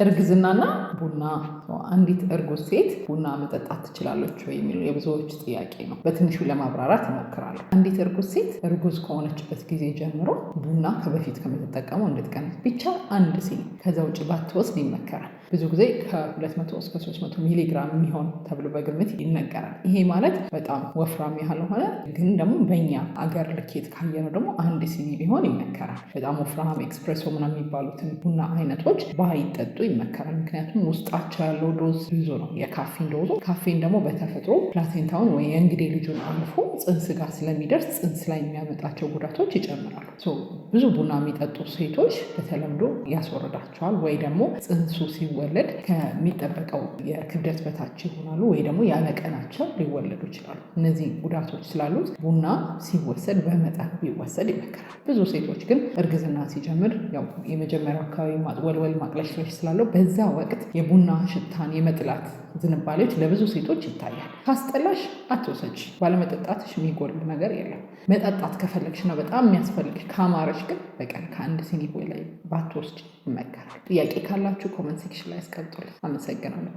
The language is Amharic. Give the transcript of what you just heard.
እርግዝናና ቡና አንዲት እርጉዝ ሴት ቡና መጠጣት ትችላለች ወይ የሚለው የብዙዎች ጥያቄ ነው። በትንሹ ለማብራራት እሞክራለሁ። አንዲት እርጉዝ ሴት እርጉዝ ከሆነችበት ጊዜ ጀምሮ ቡና ከበፊት ከምትጠቀመው እንድትቀንስ ብቻ አንድ ሲኒ ከዛ ውጭ ባትወስድ ይመከራል። ብዙ ጊዜ ከ200 እስከ 300 ሚሊግራም የሚሆን ተብሎ በግምት ይነገራል። ይሄ ማለት በጣም ወፍራም ያልሆነ ግን ደግሞ በእኛ አገር ልኬት ካየነው ደግሞ አንድ ሲኒ ቢሆን ይመከራል። በጣም ወፍራም ኤክስፕሬሶ ምናምን የሚባሉትን ቡና አይነቶች ባይጠጡ ይመከራል። ምክንያቱም ውስጣቸው ያለው ዶዝ ብዙ ነው፣ የካፌን ዶዙ። ካፌን ደግሞ በተፈጥሮ ፕላሴንታውን ወይ የእንግዴ ልጁን አልፎ ጽንስ ጋር ስለሚደርስ ጽንስ ላይ የሚያመጣቸው ጉዳቶች ይጨምራሉ። ብዙ ቡና የሚጠጡ ሴቶች በተለምዶ ያስወርዳቸዋል ወይ ደግሞ ጽንሱ ሲወለድ ከሚጠበቀው የክብደት በታች ይሆናሉ ወይ ደግሞ ያለቀናቸው ሊወለዱ ይችላሉ። እነዚህ ጉዳቶች ስላሉት ቡና ሲወሰድ በመጠን ቢወሰድ ይመከራል። ብዙ ሴቶች ግን እርግዝና ሲጀምር ያው የመጀመሪያው አካባቢ ወልወል ማቅለሽለሽ ስላለው በዛ ወቅት የቡና ሽታን የመጥላት ዝንባሌዎች ለብዙ ሴቶች ይታያል። ካስጠላሽ አትወሰጂ። ባለመጠጣትሽ የሚጎል ነገር የለም። መጠጣት ከፈለግሽና በጣም የሚያስፈልግሽ ካማረሽ ግን በቀን ከአንድ ሲኒ በላይ ባትወስጂ ይመከራል። ጥያቄ ካላችሁ ኮመንት ሴክሽን ላይ አስቀምጡልኝ። አመሰግናለሁ።